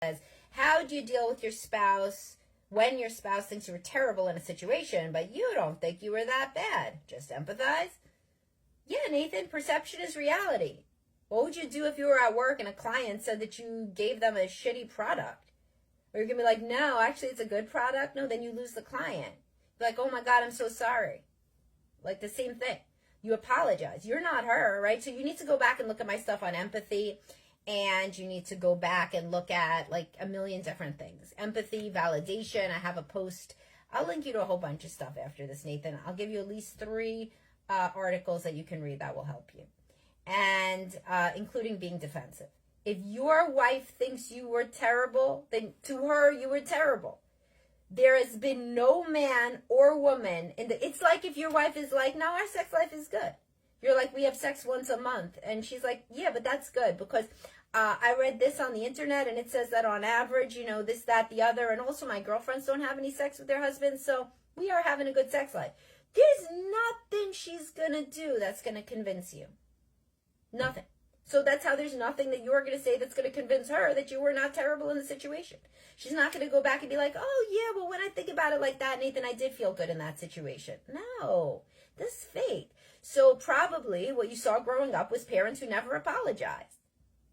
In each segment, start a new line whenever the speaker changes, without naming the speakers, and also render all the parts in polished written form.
says, how do you deal with your spouse when your spouse thinks you were terrible in a situation, but you don't think you were that bad? Just empathize? Yeah, Nathan, perception is reality. What would you do if you were at work and a client said that you gave them a shitty product? Or you're going to be like, no, actually it's a good product? No, then you lose the client. You're like, oh my God, I'm so sorry. Like the same thing. You apologize. You're not her, right? So you need to go back and look at my stuff on empathy, and you need to go back and look at like a million different things. Empathy, validation. I have a post. I'll link you to a whole bunch of stuff after this, Nathan. I'll give you at least 3 articles that you can read that will help you. And including being defensive. If your wife thinks you were terrible, then to her, you were terrible. There has been no man or woman it's like if your wife is like, no, our sex life is good. You're like, we have sex once a month. And she's like, yeah, but that's good because I read this on the internet and it says that on average, this, that, the other. And also my girlfriends don't have any sex with their husbands. So we are having a good sex life. There's nothing she's going to do that's going to convince you. Nothing. So that's how there's nothing that you're going to say that's going to convince her that you were not terrible in the situation. She's not going to go back and be like, oh, yeah, well, when I think about it like that, Nathan, I did feel good in that situation. No, this is fake. So probably what you saw growing up was parents who never apologized.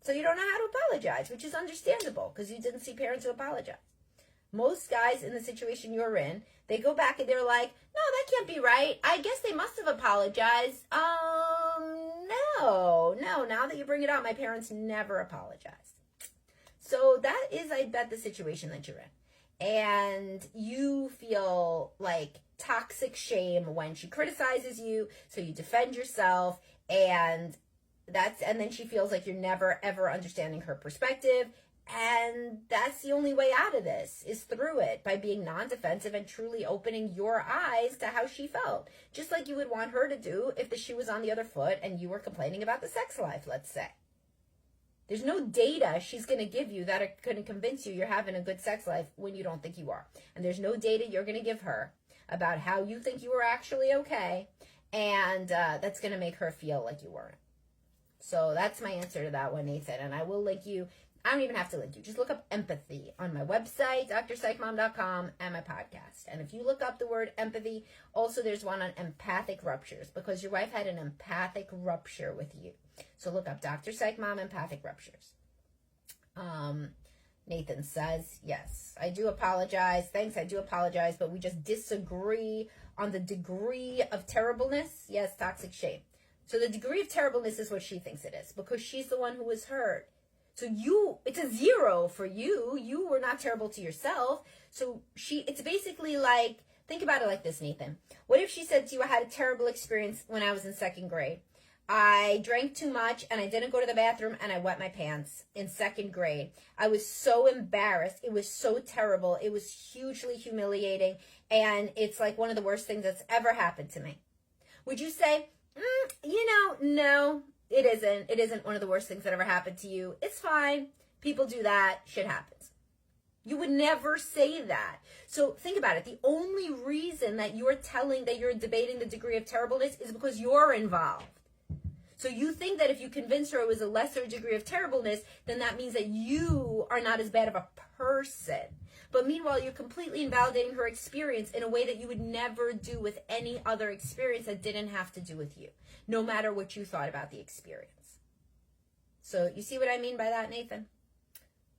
So you don't know how to apologize, which is understandable because you didn't see parents who apologize. Most guys in the situation you're in, they go back and they're like, no, that can't be right. I guess they must have apologized. No. Now that you bring it up, my parents never apologized. So that is, I bet, the situation that you're in. And you feel like toxic shame when she criticizes you, so you defend yourself, and then she feels like you're never ever understanding her perspective. And that's the only way out of this, is through it, by being non-defensive and truly opening your eyes to how she felt. Just like you would want her to do if the shoe was on the other foot and you were complaining about the sex life, let's say. There's no data she's going to give you that are going to convince you you're having a good sex life when you don't think you are. And there's no data you're going to give her about how you think you were actually okay, and that's going to make her feel like you weren't. So that's my answer to that one, Nathan. And I will link you. I don't even have to link you. Just look up empathy on my website, drpsychmom.com, and my podcast. And if you look up the word empathy, also there's one on empathic ruptures, because your wife had an empathic rupture with you. So look up Dr. Psych Mom, empathic ruptures. Nathan says, yes, I do apologize. Thanks, I do apologize, but we just disagree on the degree of terribleness. Yes, toxic shame. So the degree of terribleness is what she thinks it is, because she's the one who was hurt. So it's a 0 for you. You were not terrible to yourself. So it's basically like, think about it like this, Nathan. What if she said to you, I had a terrible experience when I was in 2nd grade. I drank too much and I didn't go to the bathroom and I wet my pants in 2nd grade. I was so embarrassed. It was so terrible. It was hugely humiliating. And it's like one of the worst things that's ever happened to me. Would you say, no, it isn't. It isn't one of the worst things that ever happened to you. It's fine. People do that. Shit happens. You would never say that. So think about it. The only reason that you're debating the degree of terribleness is because you're involved. So you think that if you convince her it was a lesser degree of terribleness, then that means that you are not as bad of a person. But meanwhile, you're completely invalidating her experience in a way that you would never do with any other experience that didn't have to do with you, no matter what you thought about the experience. So you see what I mean by that, Nathan?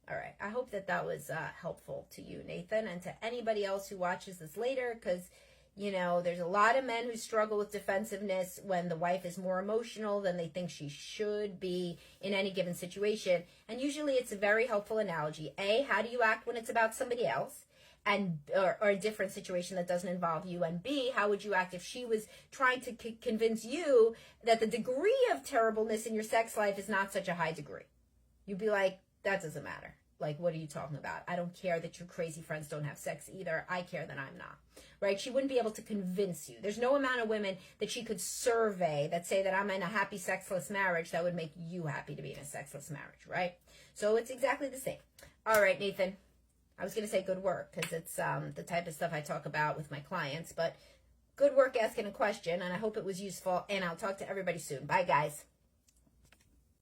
All right. I hope that was helpful to you, Nathan, and to anybody else who watches this later, because there's a lot of men who struggle with defensiveness when the wife is more emotional than they think she should be in any given situation. And usually it's a very helpful analogy. A, how do you act when it's about somebody else or a different situation that doesn't involve you? And B, how would you act if she was trying to convince you that the degree of terribleness in your sex life is not such a high degree? You'd be like, that doesn't matter. Like, what are you talking about? I don't care that your crazy friends don't have sex either. I care that I'm not, right? She wouldn't be able to convince you. There's no amount of women that she could survey that say that I'm in a happy sexless marriage that would make you happy to be in a sexless marriage, right? So it's exactly the same. All right, Nathan. I was going to say good work because it's the type of stuff I talk about with my clients, but good work asking a question, and I hope it was useful, and I'll talk to everybody soon. Bye, guys.